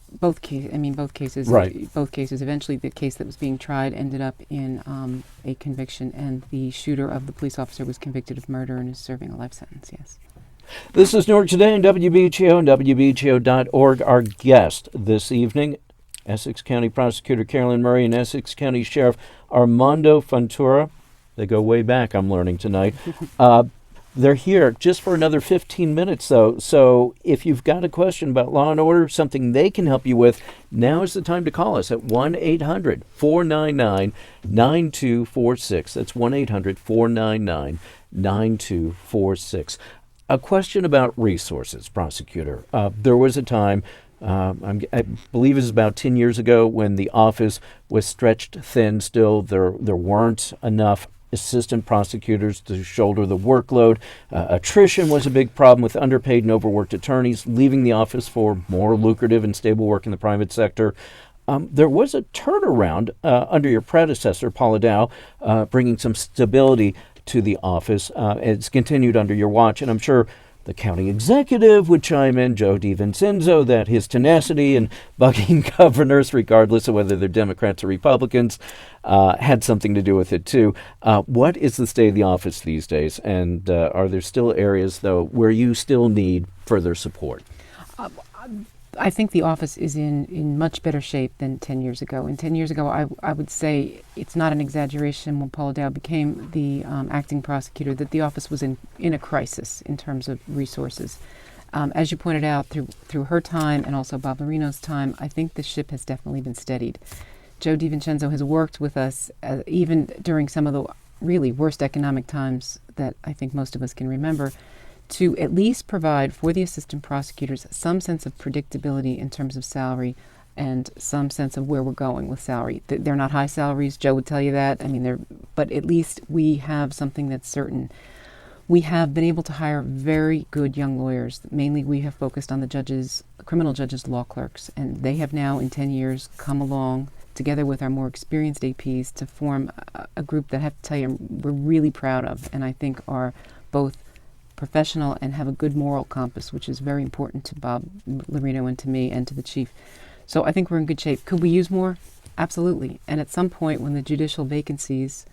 Both cases. Right. Both cases. Eventually, the case that was being tried ended up in a conviction, and the shooter of the police officer was convicted of murder and is serving a life sentence. Yes. This is Newark Today on WBGO and WBGO.org. Our guest this evening, Essex County Prosecutor Carolyn Murray and Essex County Sheriff Armando Fontoura. They go way back, I'm learning tonight. They're here just for another 15 minutes, though. So if you've got a question about law and order, something they can help you with, now is the time to call us at 1-800-499-9246. That's 1-800-499-9246. A question about resources, Prosecutor. There was a time, I believe it was about 10 years ago, when the office was stretched thin still. There weren't enough assistant prosecutors to shoulder the workload. Attrition was a big problem with underpaid and overworked attorneys leaving the office for more lucrative and stable work in the private sector. There was a turnaround under your predecessor, Paula Dow, bringing some stability to the office. It's continued under your watch, and I'm sure the county executive would chime in, Joe DiVincenzo, that his tenacity in bugging governors, regardless of whether they're Democrats or Republicans, had something to do with it too. What is the state of the office these days, and are there still areas, though, where you still need further support? I think the office is in much better shape than 10 years ago. And 10 years ago, I would say it's not an exaggeration when Paula Dow became the acting prosecutor that the office was in a crisis in terms of resources. As you pointed out, through her time and also Bob Marino's time, I think the ship has definitely been steadied. Joe DiVincenzo has worked with us even during some of the really worst economic times that I think most of us can remember, to at least provide for the assistant prosecutors some sense of predictability in terms of salary and some sense of where we're going with salary. They're not high salaries, Joe would tell you that. But at least we have something that's certain. We have been able to hire very good young lawyers. Mainly we have focused on the criminal judges, law clerks, and they have now in 10 years come along together with our more experienced APs to form a group that I have to tell you we're really proud of, and I think are both professional and have a good moral compass, which is very important to Bob Marino and to me and to the chief. So I think we're in good shape. Could we use more? Absolutely. And at some point when the judicial vacancies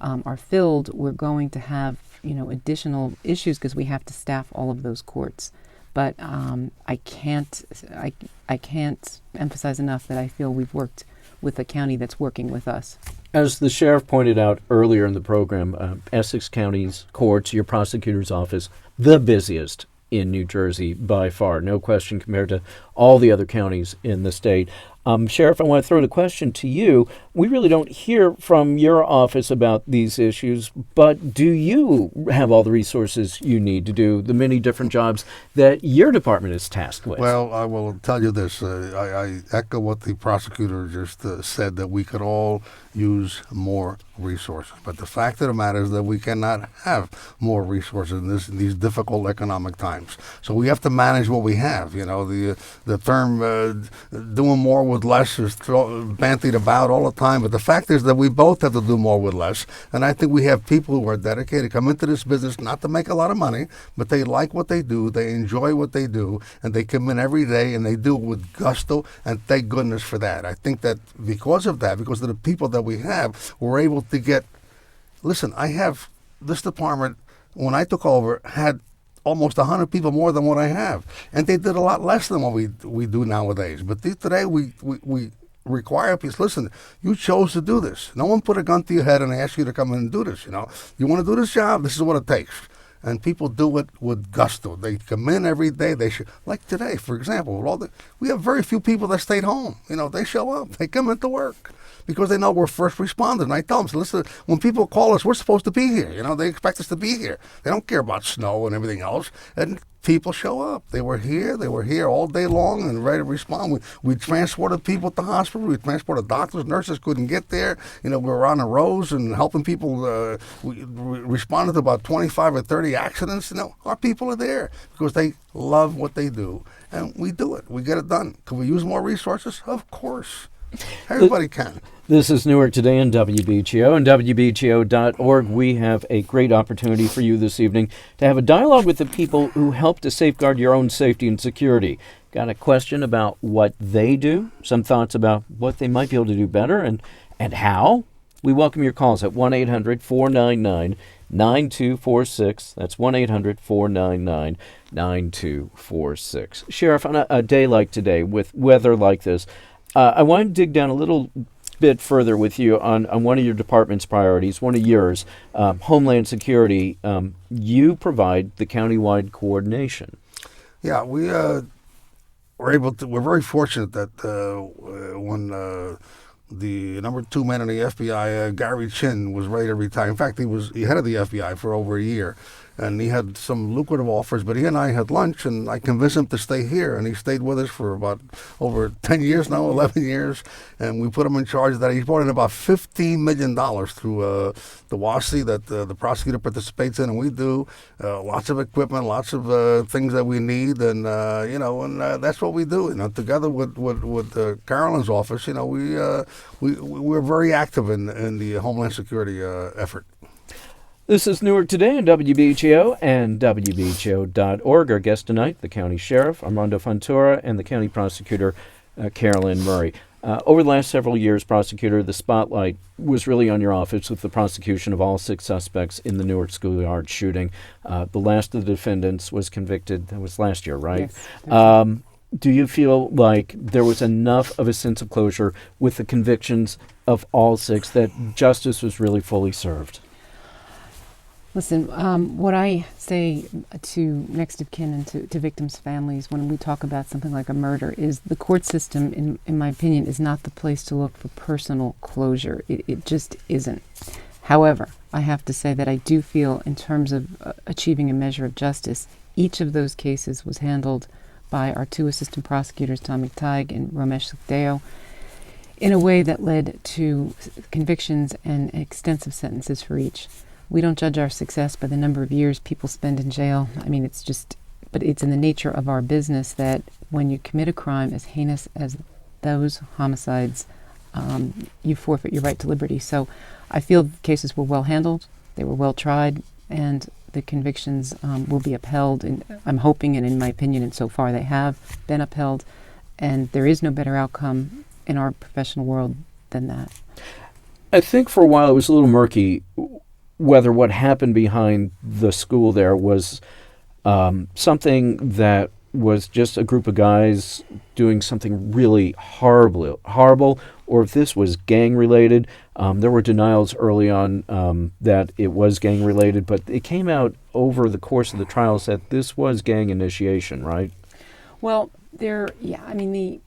are filled, we're going to have additional issues because we have to staff all of those courts. But I can't emphasize enough that I feel we've worked with a county that's working with us. As the sheriff pointed out earlier in the program, Essex County's courts, your prosecutor's office, the busiest in New Jersey by far, no question, compared to all the other counties in the state. Sheriff, I want to throw the question to you. We really don't hear from your office about these issues, but do you have all the resources you need to do the many different jobs that your department is tasked with? Well, I will tell you this. I echo what the prosecutor just said, that we could all use more resources. But the fact of the matter is that we cannot have more resources in these difficult economic times. So we have to manage what we have. The term doing more with less is bandied about all the time. But the fact is that we both have to do more with less. And I think we have people who are dedicated, come into this business not to make a lot of money, but they like what they do, they enjoy what they do, and they come in every day and they do it with gusto, and thank goodness for that. I think that because of the people that we have, we're able to get, listen, I have this department, when I took over, had almost 100 people more than what I have. And they did a lot less than what we do nowadays. But today we require people, listen, you chose to do this. No one put a gun to your head and asked you to come in and do this. You want to do this job, this is what it takes. And people do it with gusto. They come in every day. Like today, for example, we have very few people that stayed home. They show up. They come into work because they know we're first responders. And I tell them, listen, when people call us, we're supposed to be here. They expect us to be here. They don't care about snow and everything else. And people show up. They were here all day long and ready to respond. We transported people to hospital. We transported doctors, nurses couldn't get there. We were on the roads and helping people. We responded to about 25 or 30 accidents. Our people are there because they love what they do. And we do it. We get it done. Can we use more resources? Of course. Everybody can. This is Newark Today on WBGO and WBGO.org. We have a great opportunity for you this evening to have a dialogue with the people who help to safeguard your own safety and security. Got a question about what they do, some thoughts about what they might be able to do better and how? We welcome your calls at 1-800-499-9246. That's 1-800-499-9246. Sheriff, on a day like today with weather like this, I want to dig down a little bit further with you on one of your department's priorities, one of yours, Homeland Security. You provide the countywide coordination. Yeah, we're very fortunate that when the number 2 man in the FBI, Gary Chin, was ready to retire. In fact, he head of the FBI for over a year, and he had some lucrative offers, but he and I had lunch, and I convinced him to stay here, and he stayed with us for about over 10 years now, 11 years, and we put him in charge of that. He's brought in about $15 million through the WASI that the prosecutor participates in, and we do lots of equipment, lots of things that we need, and that's what we do. Together with Carolyn's office, we're very active in the Homeland Security effort. This is Newark Today on WBGO and WBGO.org. Our guest tonight, the County Sheriff, Armando Fontoura, and the County Prosecutor, Carolyn Murray. Over the last several years, Prosecutor, the spotlight was really on your office with the prosecution of all 6 suspects in the Newark schoolyard shooting. The last of the defendants was convicted, that was last year, right? Yes. Do you feel like there was enough of a sense of closure with the convictions of all 6 that justice was really fully served? Listen, what I say to next of kin and to victims' families when we talk about something like a murder is the court system, in my opinion, is not the place to look for personal closure. It just isn't. However, I have to say that I do feel in terms of achieving a measure of justice, each of those cases was handled by our 2 assistant prosecutors, Tom McTighe and Ramesh Sukhdeo, in a way that led to convictions and extensive sentences for each. We don't judge our success by the number of years people spend in jail. I mean, but it's in the nature of our business that when you commit a crime as heinous as those homicides, you forfeit your right to liberty. So I feel the cases were well handled, they were well tried, and the convictions will be upheld. And I'm hoping, and in my opinion, and so far they have been upheld, and there is no better outcome in our professional world than that. I think for a while it was a little murky whether what happened behind the school there was something that was just a group of guys doing something really horrible, or if this was gang-related. There were denials early on that it was gang-related, but it came out over the course of the trials that this was gang initiation, right? Well, early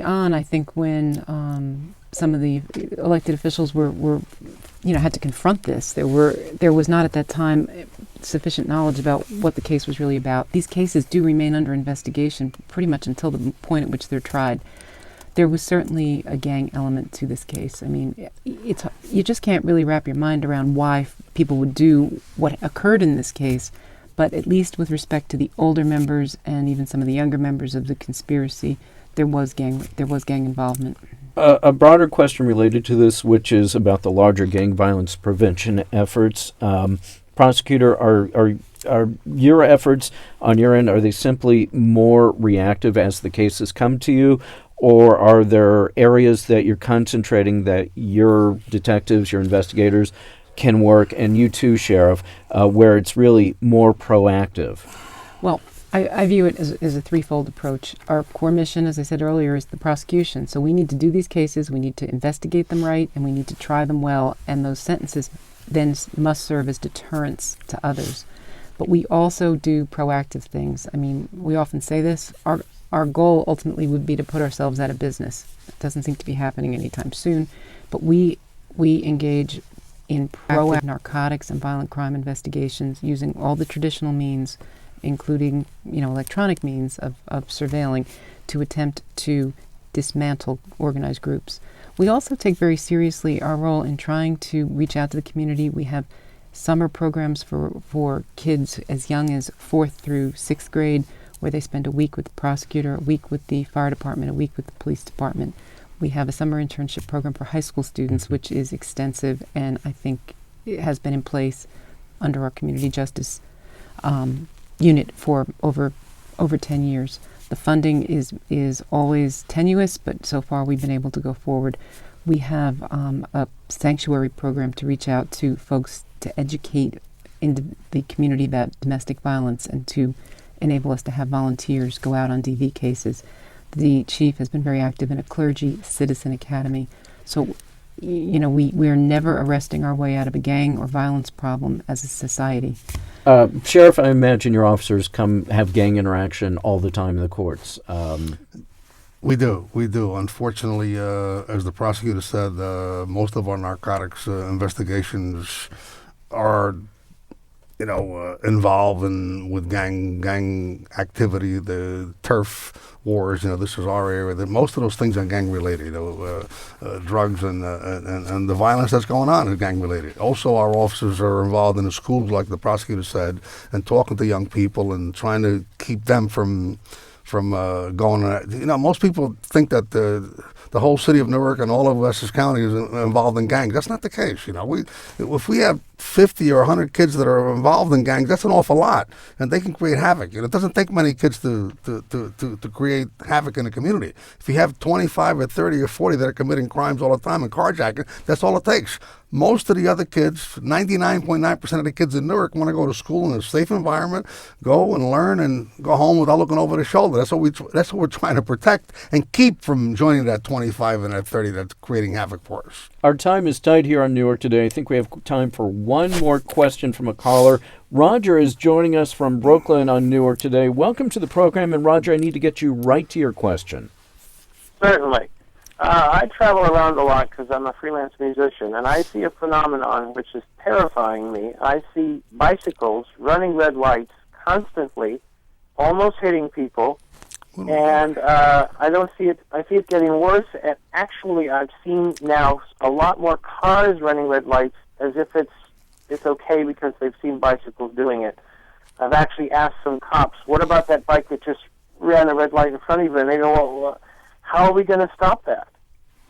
on, I think when some of the elected officials were had to confront this. There was not at that time sufficient knowledge about what the case was really about. These cases do remain under investigation pretty much until the point at which they're tried. There was certainly a gang element to this case. I mean, you just can't really wrap your mind around why people would do what occurred in this case, but at least with respect to the older members and even some of the younger members of the conspiracy, there was gang involvement. A broader question related to this, which is about the larger gang violence prevention efforts. Prosecutor, are your efforts on your end, are they simply more reactive as the cases come to you, or are there areas that you're concentrating that your detectives, your investigators can work, and you too, Sheriff, where it's really more proactive? Well, I view it as a threefold approach. Our core mission, as I said earlier, is the prosecution. So we need to do these cases, we need to investigate them right, and we need to try them well, and those sentences then must serve as deterrents to others. But we also do proactive things. I mean, we often say this, our goal ultimately would be to put ourselves out of business. It doesn't seem to be happening anytime soon, but we engage in proactive narcotics and violent crime investigations using all the traditional means, including electronic means of surveilling, to attempt to dismantle organized groups. We also take very seriously our role in trying to reach out to the community. We have summer programs for kids as young as 4th through 6th grade, where they spend a week with the prosecutor, a week with the fire department, a week with the police department. We have a summer internship program for high school students, which is extensive, and I think it has been in place under our community justice unit for over 10 years. The funding is always tenuous, but so far we've been able to go forward. We have a sanctuary program to reach out to folks to educate in the community about domestic violence and to enable us to have volunteers go out on DV cases. The chief has been very active in a clergy citizen academy. So, we're never arresting our way out of a gang or violence problem as a society. Sheriff, I imagine your officers have gang interaction all the time in the courts. We do. Unfortunately, as the prosecutor said, most of our narcotics investigations are, involved with gang activity, the turf wars. This is our area. Most of those things are gang related. Drugs and the violence that's going on is gang related. Also, our officers are involved in the schools, like the prosecutor said, and talking to young people and trying to keep them from going. Most people think that the whole city of Newark and all of Essex County is involved in gangs. That's not the case. If we have 50 or 100 kids that are involved in gangs, that's an awful lot, and they can create havoc. It doesn't take many kids to create havoc in the community. If you have 25 or 30 or 40 that are committing crimes all the time and carjacking, that's all it takes. Most of the other kids, 99.9% of the kids in Newark, want to go to school in a safe environment, go and learn, and go home without looking over their shoulder. That's what we're trying to protect and keep from joining that 25 and that 30 that's creating havoc for us. Our time is tight here on Newark Today. I think we have time for one more question from a caller. Roger is joining us from Brooklyn on Newark Today. Welcome to the program, and Roger, I need to get you right to your question. Certainly. I travel around a lot because I'm a freelance musician, and I see a phenomenon which is terrifying me. I see bicycles running red lights constantly, almost hitting people, and I don't see it. I see it getting worse. And actually, I've seen now a lot more cars running red lights as if it's okay because they've seen bicycles doing it. I've actually asked some cops, "What about that bike that just ran a red light in front of you?" And they go, "Well, how are we going to stop that?"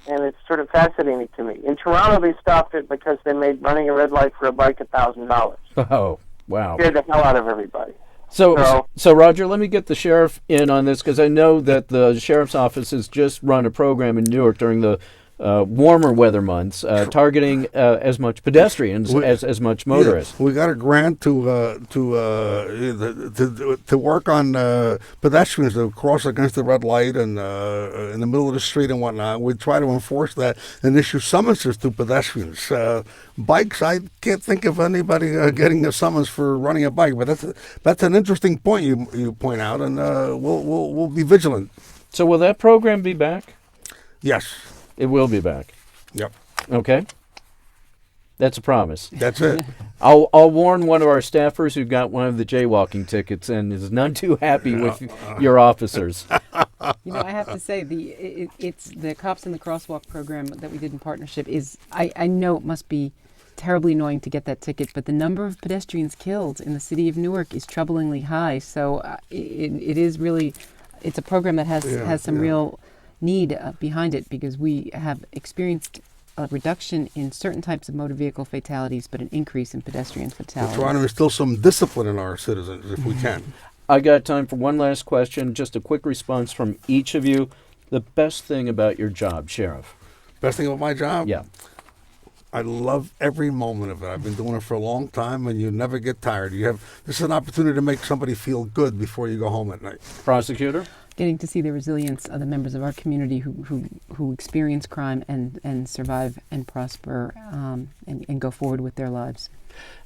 And it's sort of fascinating to me. In Toronto, they stopped it because they made running a red light for a bike $1,000. Oh, wow. Scared the hell out of everybody. So Roger, let me get the sheriff in on this, because I know that the sheriff's office has just run a program in Newark during the warmer weather months, targeting as much pedestrians as much motorists. Yeah, we got a grant to work on pedestrians to cross against the red light and in the middle of the street and whatnot. We try to enforce that and issue summonses to pedestrians. Bikes, I can't think of anybody getting a summons for running a bike, but that's an interesting point you point out, and we'll be vigilant. So will that program be back? Yes. It will be back. Yep. Okay. That's a promise. That's it. I'll warn one of our staffers who got one of the jaywalking tickets and is none too happy with your officers. I have to say it's the Cops in the Crosswalk program that we did in partnership is I know it must be terribly annoying to get that ticket, but the number of pedestrians killed in the city of Newark is troublingly high. So it is really it's a program that has some real need behind it, because we have experienced a reduction in certain types of motor vehicle fatalities, but an increase in pedestrian fatalities. We're trying to instill some discipline in our citizens if we can. I got time for one last question. Just a quick response from each of you. The best thing about your job, Sheriff? Best thing about my job? Yeah. I love every moment of it. I've been doing it for a long time, and you never get tired. This is an opportunity to make somebody feel good before you go home at night. Prosecutor? Getting to see the resilience of the members of our community who experience crime and survive and prosper and go forward with their lives.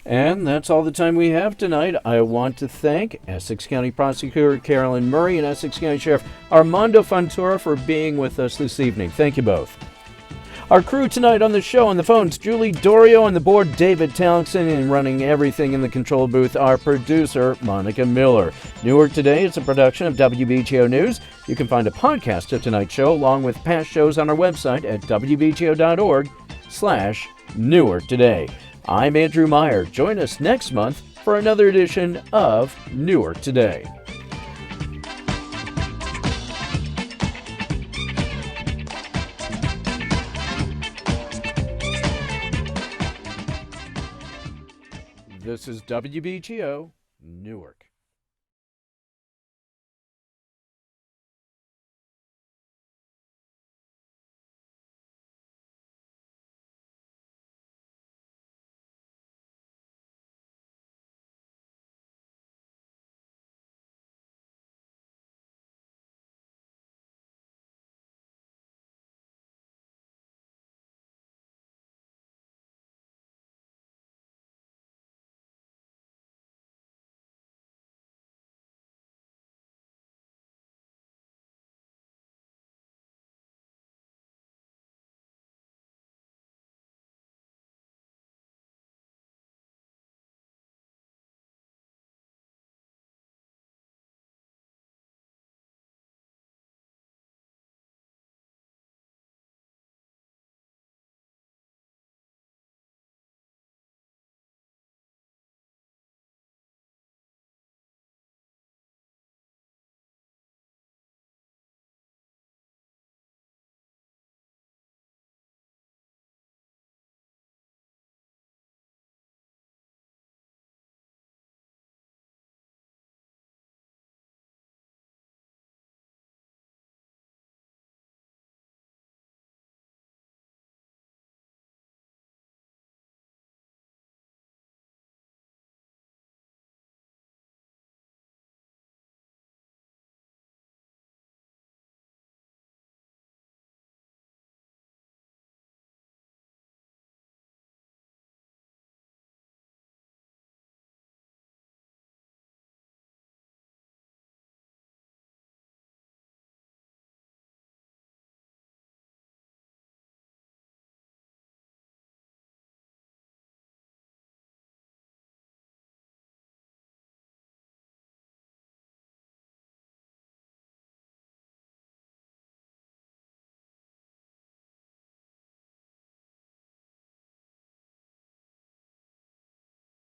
And that's all the time we have tonight. I want to thank Essex County Prosecutor Carolyn Murray and Essex County Sheriff Armando Fontoura for being with us this evening. Thank you both. Our crew tonight on the show, on the phones, Julie Dorio, on the board, David Townsend, and running everything in the control booth, our producer, Monica Miller. Newark Today is a production of WBGO News. You can find a podcast of tonight's show along with past shows on our website at wbgo.org/Newark Today. I'm Andrew Meyer. Join us next month for another edition of Newark Today. This is WBGO Newark.